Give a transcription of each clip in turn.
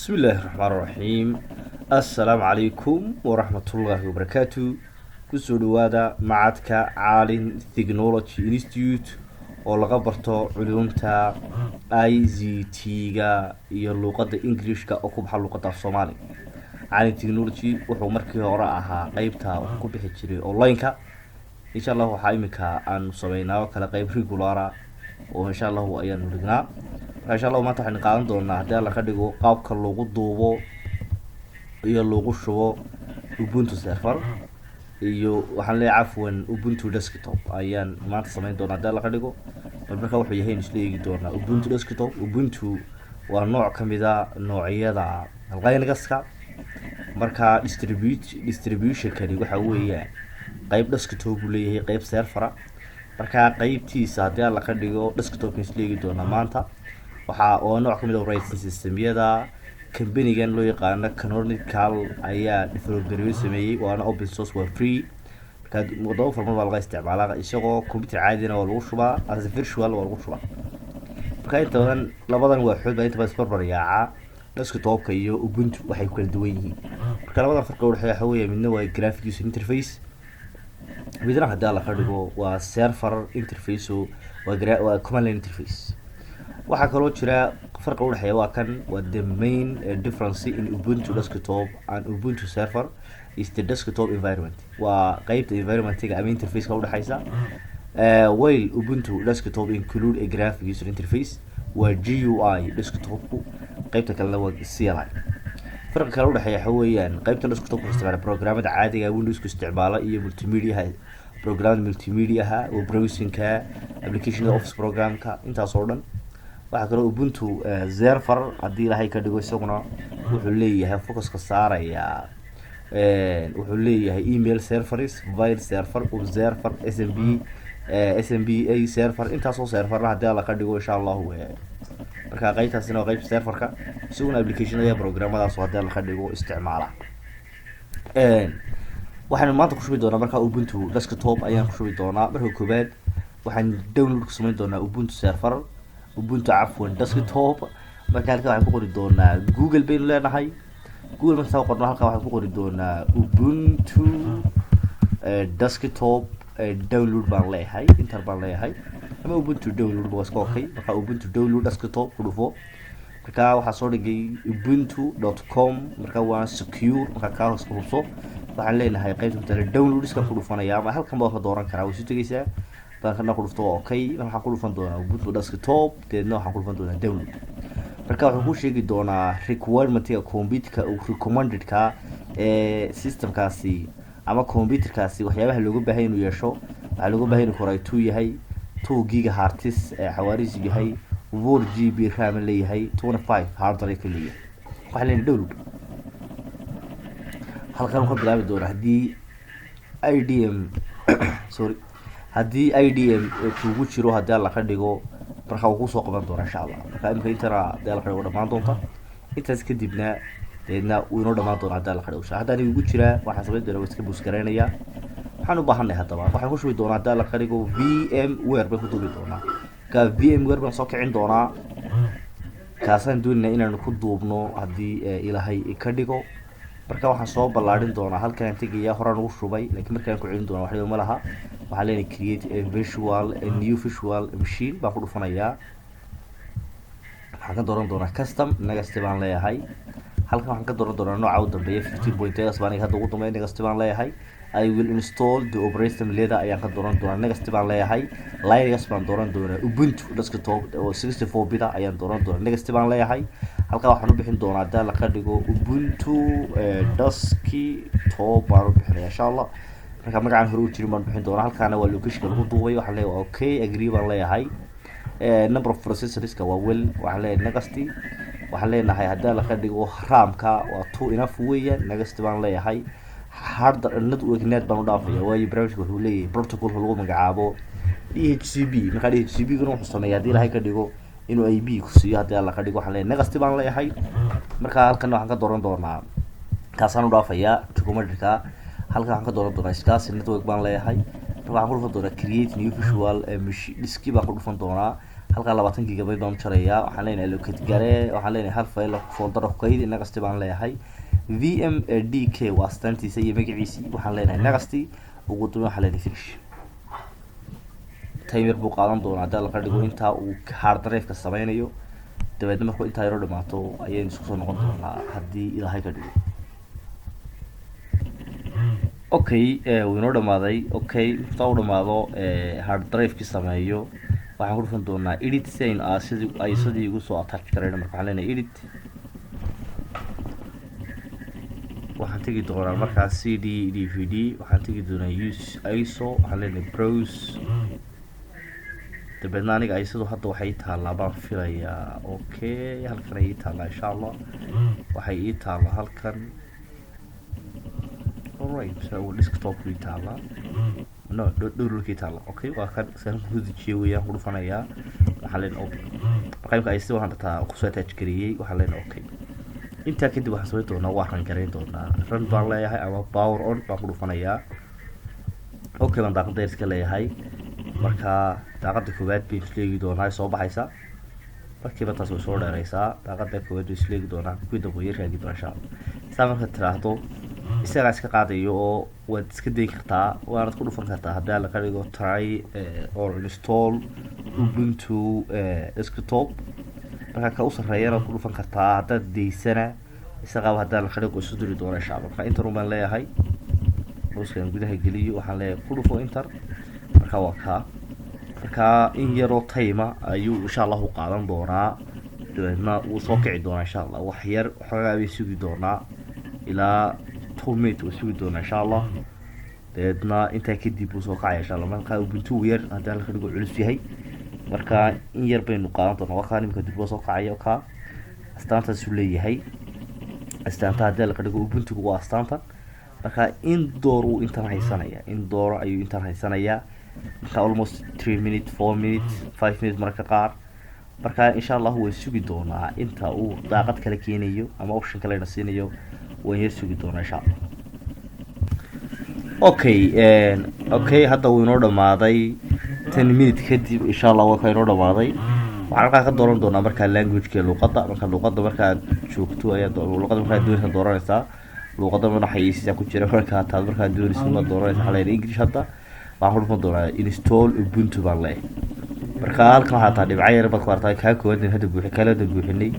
بسم الله الرحمن الرحيم. السلام عليكم ورحمة الله وبركاته. kusoo dhawaada macadka caalin technology institute oo laga barto culumta ICT-ga iyo luqadda Englishka oo ku baxa luqadda Soomaali. Caalin technology wuxuu markii hore ahaa qaybta wax ku bixi jiray online-ka. insha Allah waxaa imika aan sameynaa kala qayb regular ah oo insha Allah ayaan dhignaa. insha Allah maanta waxaan qaadan doonaa haddii la ka dhigo qaabka loogu duubo iyo loogu shubo Ubuntu server iyo waxaan leeyahay afwan Ubuntu desktop ayaan maanta sameyn doonaa haddii la ka dhigo. marka wuxuu yahay isla eegi doonaa Ubuntu desktop. Ubuntu waa nooc ka mid ah noocyada Linux-ka. marka distribution-kani waxa weeye qayb desktop uu leeyahay qayb server. marka qaybtiisa haddii la ka dhigo desktop isla eegi doonaa maanta. waxa oo nooc ka mid ah operating system-yada company-gan loo yaqaan Canonical ayaa developer sameeyay waana open source waa free. marka waddo farmada laga isticmaalaa isagoo computer caadina waa lagu shubaa as virtual waa lagu shubaa. marka inta labadan waa xoog inta bas barbariyaaca desktop-ka iyo Ubuntu waxay kala duwan yihiin. marka labadan farqi u dhexeeya waxa weeye midna waa graphic user interface midna haddii la ka dhigo waa server interface waa command line interface. waxaa kaloo jira farqi u dhexeeya waa kan waa the main difference in Ubuntu desktop and Ubuntu server is the desktop environment. waa qaybta environment-ga ama interface-ka u dhaxaysa. while Ubuntu desktop include a graphic user interface waa GUI desktop-ku qaybta kalena waa CLI. farqi kale u dhexeeya waxa weeyaan qaybta desktop-ku isticmaala programmada caadiga ah Windows-ku isticmaala iyo multimedia programmada multimedia oo browsing-ka application-ka office program-ka intaas oo dhan. waxaa kaloo Ubuntu server haddii ilaahay ka dhigo isaguna wuxuu leeyahay focus-ka saaraya wuxuu leeyahay email servers, file server, web server, SMB server intaas oo server haddii la ka dhigo insha Allah. marka qaybtaasina waa qayb server-ka isaguna application-ada programmadaas haddii la ka dhigo isticmaala. waxaan maanta ku shubi doonaa marka Ubuntu desktop ayaan ku shubi doonaa. marka koobaad waxaan download ku sameyn doonaa Ubuntu server Ubuntu afwan desktop. marka halka waxaan ku qori doonaa Google baynu leenahay. Google marka soo qorno halka waxaan ku qori doonaa Ubuntu desktop download baan leeyahay enter baan leeyahay ama Ubuntu download baa iska okay. marka Ubuntu download desktop ku dhufo marka waxaa soo dhigay ubuntu.com marka waa secure marka ka hoos ku hubso waxaan leenahay qaybta download iska ku dhufanaya ama halkan baa ka dooran karaa way soo tagaysaa baan ku dhufto okay. waxaan ku dhufan doonaa Ubuntu desktop deedna waxaan ku dhufan doonaa download. marka wuxuu ku sheegi doonaa requirement-ka computer-ka uu recommended-ka system-kaasi ama computer-kaasi waxyaabaha looga baahan inuu yeesho. waxaa looga baahan inuu koray 2 yahay 2 gigahertz xawaarihiisu yahay 4 GB RAM leeyahay 25 hard drive leeyahay. waxaa leeyahay download halkan waxaan bilaabi doonaa haddii IDM kugu jiro haddii la ka dhigo marka uu ku soo qaban doona insha Allah. marka imka intana haddii la ka dhigo dhamaan doonta intaas kadibna deedna uu inoo dhamaan doona haddii la ka dhigo. haddii anigu ugu jira waxaan sameyn doonaa iska boost gareynaya. waxaan u baahanahay haddaba waxaan ku shubi doonaa haddii la ka dhigo VMware baan ku duubi doonaa. ka VMware baan soo kicin doonaa kaasaan doonayna inaan ku duubno haddii ilaahay ka dhigo. marka waxaan soo ballaarin doonaa halkan tagaya horaan ugu shubay laakiin markaan ku celin doonaa waxba ma laha. waxaan leenahay create a new visual machine baan ku dhufanayaa. waxaan ka dooran doonaa custom next baan leeyahay. halkan waxaan ka dooran doonaa nooca u dambeeya 15.8 baan hadda ugu dambeeya next baan leeyahay. I will install the operating system ayaan ka dooran doonaa next baan leeyahay. Linux baan dooran doonaa Ubuntu desktop oo 64 bit ayaan dooran doonaa next baan leeyahay. halka waxaan u bixin doonaa haddii la ka dhigo Ubuntu desktop baan u bixinayaa insha Allah. marka magacaan hore u jirin baan bixin doonaa. halkaana waa location lagu duubay waxaan leeyahay okay agree baan leeyahay. number of processors-ka waa well waxaan leeyahay next. waxaan leenahay haddii la ka dhigo RAM-ka waa 2 enough weeyaan next baan leeyahay. hard network net baan u dhaafaya waayo barnaamijku wuxuu leeyahay protocol lagu magacaabo DHCP. marka DHCP-guna wuxuu sameeyaa haddii ilaahay ka dhigo inuu IP ku siiyo haddii la ka dhigo waxaan leeyahay next baan leeyahay. marka halkan waxaan ka dooran doonaa kaasaan u dhaafayaa document-ka. halkan waxaan ka dooran doonaa SCSI network baan leeyahay. waxaan ku dhufan doonaa create new visual machine disk baan ku dhufan doonaa. halkaa 20 gigabyte baan u jarayaa. Waxaan leenahay allocate gare, waxaan leenahay hal file folder ku kayd next baan leeyahay. vmdk waa astaantiisa iyo magaciisii. waxaan leenahay next ugu dambeyn waxaan leenahay finish. timer buu qaadan doonaa hadii la ka dhigo inta uu hard drive ka sameynayo. dabeedna markuu inta yaro dhamaato ayay isku soo noqon doonaa hadii ilaahay ka dhigo. okay wuu inoo dhamaaday. okay inta uu dhamaado hard drive ki sameeyo waxaan ku dhufan doonaa edit sign sidii ugu soo attach karayna. marka waxaan leenahay edit. waxaan tegi doonaa markaa cd dvd. waxaan tegi doonaa use iso. waxaan leenahay browse. dabeedna aniga isadu hadda waxay ii taallaa baan filayaa. okay halkan ay ii taallaa insha allah. waxay ii taallaa halkan. alright so desktop ii taallaa. no dhowrkii taallaa. okay waa kan saan ku dejiyo weeyaan ku dhufanayaa. waxaan leenahay open. marka imka isadu waxaan tataa ku soo attach gariyay. waxaan leenahay okay. intaa kadib waxaan soo doonaa waa ran gareyn doonaa. run baan leeyahay ama power on baan ku dhufanayaa. okay baan daaqada iska leeyahay. marka daaqada koowaad bay isleegi doonaa soo baxaysa. markiiba taas way soo dheeraysaa. daaqada koowaad bay isleegi doonaa ku dabo yar raagi doonaa insha Allah. saa marka tiraahdo isaga iska qaadayo oo waad iska day kartaa. waanad ku dhufan kartaa hadii la ka dhigo try or install ubuntu desktop. marka ka u sareeyana ku dhufan kartaa haddaad deysana isaga hadii la ka dhigo isu diri doona insha Allah. marka inta rumaan leeyahay browserkan gudaha geliyo. waxaan leeyahay ku dhufo enter. marka waa ka marka in yaro time ayuu insha Allah u qaadan doonaa. dabeedna uu soo kici doonaa insha Allah. wax yar xogaa bay sugi doonaa ilaa 2 minutes uu sugi doonaa insha Allah. dabeedna inta kadib uu soo kacay insha Allah. marka ubuntu yar hadii la ka dhigo culus yahay. marka in yar baynu qaadan doonaa. waa kaan imka dib loo soo kacayo ka astaantaas uu leeyahay. astaanta hadii la ka dhigo ubuntu waa astaanta. marka in door uu intan haysanaya. in door ayuu intan haysanaya. marka almost 3 minutes 4 minutes 5 minutes marka qaar. marka insha Allah way sugi doonaa inta uu daaqad kala keenayo ama option kale na siinayo. way yar sugi doonaa insha Allah. okay okay hadda wuu inoo dhamaaday 10 minutes kadib insha Allah waa ka inoo dhamaaday. waxaan halkaa ka dooran doonaa markaa language-ka luqadda. marka luqadda markaad joogto ayaad luqadda markaad doonaysa dooranaysaa. luqadda madaxaysiisa ku jira markaa taad markaad doonaysa ma dooranaysa xalayna English. hadda waxaan ku dhufan doonaa install ubuntu baan leeyahay. marka halkan waxaa taa dhibco yar baad ku aragtaa kaa koowaad hadda kala buuxinay.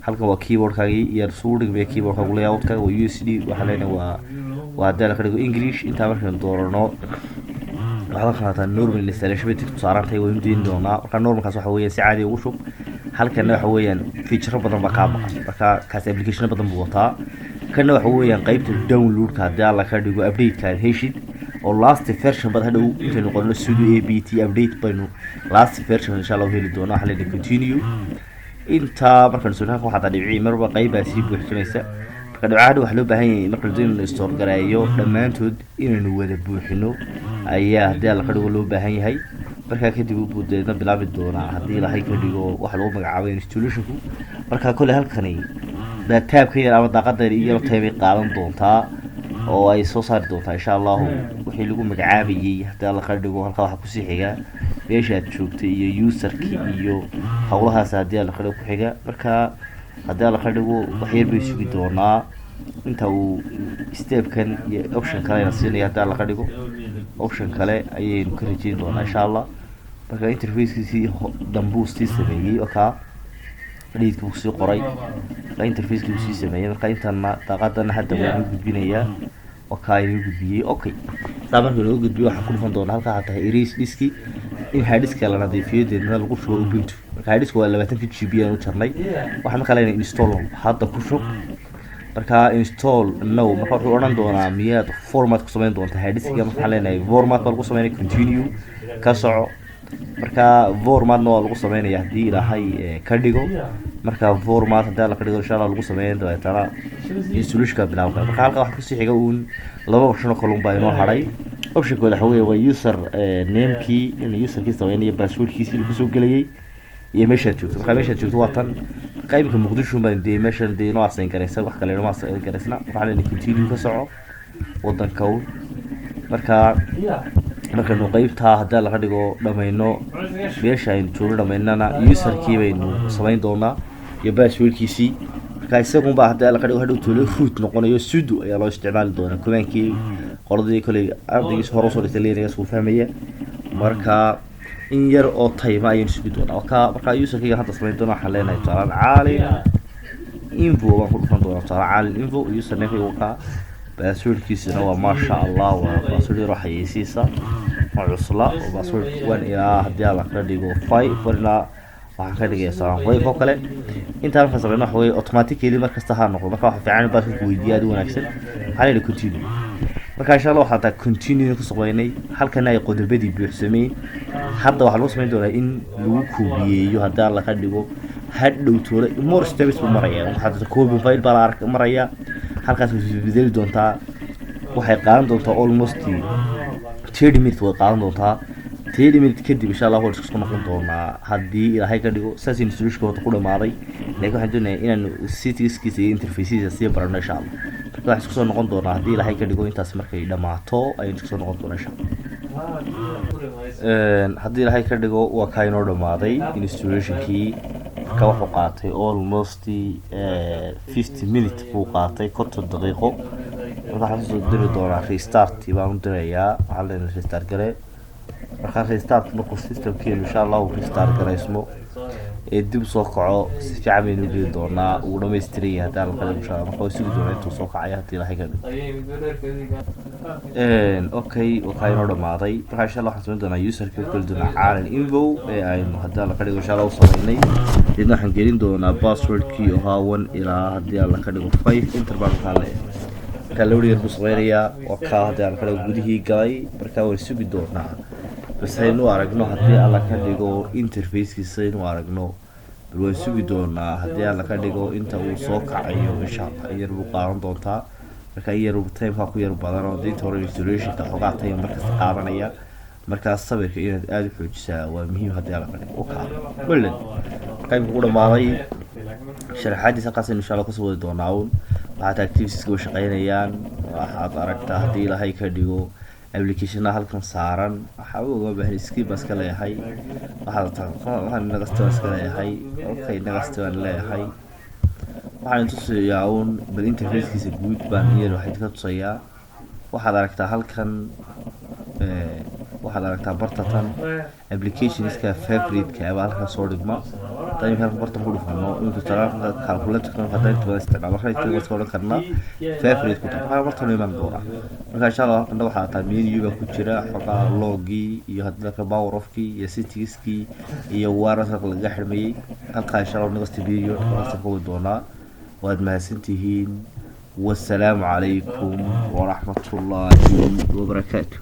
halkan waa keyboardkaagii iyo suudhig bay keyboardkaagu layout-kaaga waa USD. waxaan leenahay waa hadii la ka dhigo English. intaa markaan doorano waxaan qaataa normal installation bay tigto saarantahay way diin doonaa. marka normalkaas waxa weeyaan si caadi ugu shub. halkan waxa weeyaan feature badan baa ka maqan. marka kaas application badan buu wataa. kana waxa weeyaan qaybta download-ka hadii la ka dhigo update-ka heshid oo last version bad hadhow inta qorno sudo apt update baynu last version insha Allah heli doonaa. waxa la continue inta markaan soo raafo waxaa dhibci marba qayba si buuxinaysa. marka dhibcaha waxa loo baahan yahay marka la store gareeyo dhammaantood inaynu wada buuxino ayaa hadii la ka dhigo loo baahan yahay. marka kadib uu buudeedna bilaabi doonaa hadii la hay ka dhigo waxa loo magacaabay installation-ku. marka kale halkani tabka yar ama daaqada iyo taybay qaadan doontaa oo ay soo saari doontaa insha Allah. wixii lagu magacaabayay hadii la ka dhigo halka waxa ku sii xiga meesha aad joogtay iyo user-ki iyo hawlahaas hadii la ka dhigo ku xiga. marka hadii la ka dhigo wax yar bay sugi doonaa inta uu step-kan iyo option kale la siinayo. hadii la ka dhigo option kale ayaynu ka rajayn doonaa insha Allah. marka interface-kiisii dambuustii sameeyay oo ka fadhiidka uu sii qoray. interface-kii uu sii sameeyay. marka intana daaqadana hadda waan gudbinayaa oo ka ay gudbiyay. okay saa markii loo gudbiyo waxaan ku dhufan doonaa halka hata erase diski in hard disk la nadiifiyo deedna lagu shubo ubuntu. marka hard disk waa 20 GB aan u jarnay. waxaan markaa leenahay install hadda ku shub. marka install no marka wuxuu oran doonaa miyaad format ku sameyn doontaa hard disk. marka waxaan leenahay format baa lagu sameeyay continue ka soco. marka format waa lagu sameeyaa hadii ilaahay ka dhigo. marka format hadii la ka dhigo insha Allah lagu sameeyo doontaa installation-ka bilaabka. marka halka waxa ku sii xiga uun laba option oo kale baa inoo haray. option-ka waxa weeye waa user name-kii in user-kii sameeyay password-kiisa lagu soo galiyay iyo meesha joogto. marka meesha joogto waa tan qaybka Muqdisho baan deey meesha deey noo asayn karaysa wax kale ma asayn karaysna. waxaan leenahay continue ka soco wadanka. marka markaynu qeybtaa haddii laga dhigo dhamayno meesha aynu joogno dhamaynana userkii baynu samayn doonaa iyo passwordkiisii marka isagunbaa haddii laga dhigo hadhow toole root noqonayo sudo ayaa loo isticmaali doonaa komaankii qoladii koley ardaygiis hore usoo dhigtay lenaga isku fahmaya marka in yar oo tayma ayaynu sugi doonaa marka userkayga hadda samayn doona waxaan leenahay tusaalaan caalin info baan ku dhufan doonaa tusaale caalin info usernamekayga ka passwordkiisana waa maasha allah waa password yar oo xayeysiisa oo cusla oo password 1 ilaa haddii laga dhigo 5 ilaa waxaan ka dhigaya salaan qoyb oo kale inta aan fasalno wax way automatically markasta ha noqdo marka waxa fiican baa ku weydiiyo aad wanaagsan waxaan leeyahay continue marka insha Allah waxaan continue ku sameeynay halkan ay qodobadii buuxsamay hadda waxa loo sameyn doonaa in lagu koobiyeeyo haddii laga dhigo hadhow toole more steps buu maraya waxa koobi file baa arka maraya halkaas way bedeli doontaa waxay qaadan doontaa almost 30 minutes way qaadan doontaa 30 minutes kadib insha Allah waxaan isku noqon doonaa haddii ilaahay ka dhigo saas institutionka ku dhamaaday laakiin waxaan doonayaa inaan citiskiisa iyo interfacekiisa si barano insha Allah marka waxaan isku soo noqon doonaa haddii ilaahay ka dhigo intaas markay dhamaato ayaan isku soo noqon doonaa insha Allah haddii ilaahay ka dhigo waa ka inoo dhamaaday institutionkii ka wuxuu qaatay almost 50 minutes buu qaatay 50 daqiiqo waxaan soo diri doonaa restart baan u dirayaa waxaan leenahay restart garee marka restart markuu systemkeenu insha Allah uu restart gareysmo ee dib soo kaco si fiican baynu u dhigi doonaa uu dhameystiray haddii la qalo insha Allah marka uu sugi doonaa intuu soo kacay haddii ilaahay ka dhigo okay waxay noo dhamaaday marka insha Allah waxaan samayn doonaa userka kala duwan caalin info ee aynu haddii la qalo insha Allah u sameynay idin waxaan gelin doonaa passwordkii oo ahaa 1 ilaa haddii la ka dhigo 5 interval ka leeyahay kalori yar buu sameeyaa oo ka haddii la qalo gudihii galay marka way sugi doonaa bas aynu aragno haddii alla ka dhigo interfacekiisa aynu aragno bal waan sugi doonaa haddii alla ka dhigo inta uu soo kacayo insha Allah yar buu qaadan doontaa marka yar time ku yar badan oo dinta hore installationka xogaa time markasta qaadanaya markaas sabirka inaad aad u xoojisaa waa muhiim haddii alla ka dhigo kullen qayb ku dhamaaday sharaxaadiisa qaas insha Allah ku soo wadi doonaa waxaad activities ka shaqeynayaan waxaad aragtaa haddii ilaahay ka dhigo application halkan saaran waxa uu uga baahan skip iska leeyahay waxaan nagasta iska leeyahay okay nagasta waan leeyahay waxaan tusayaa bal interfacekiisa guud baan yar waxay ka tusayaa waxaad aragtaa halkan waxaad aragtaa bartatan applicationska favorite-ka ee halkan soo dhigma tan halkan bartan ku dhufano inta talaabada calculator-ka hadda inta wada isticmaalo waxay ku soo karnaa favorite ku tahay bartan iman doona marka insha Allah halkan waxa taa menu-ga ku jira xogaa logi iyo hadda ka power off-ki iyo settings-ki iyo wararka laga xirmayay halka insha Allah next video waxaan ku doonaa waad mahadsantihiin والسلام عليكم ورحمة الله وبركاته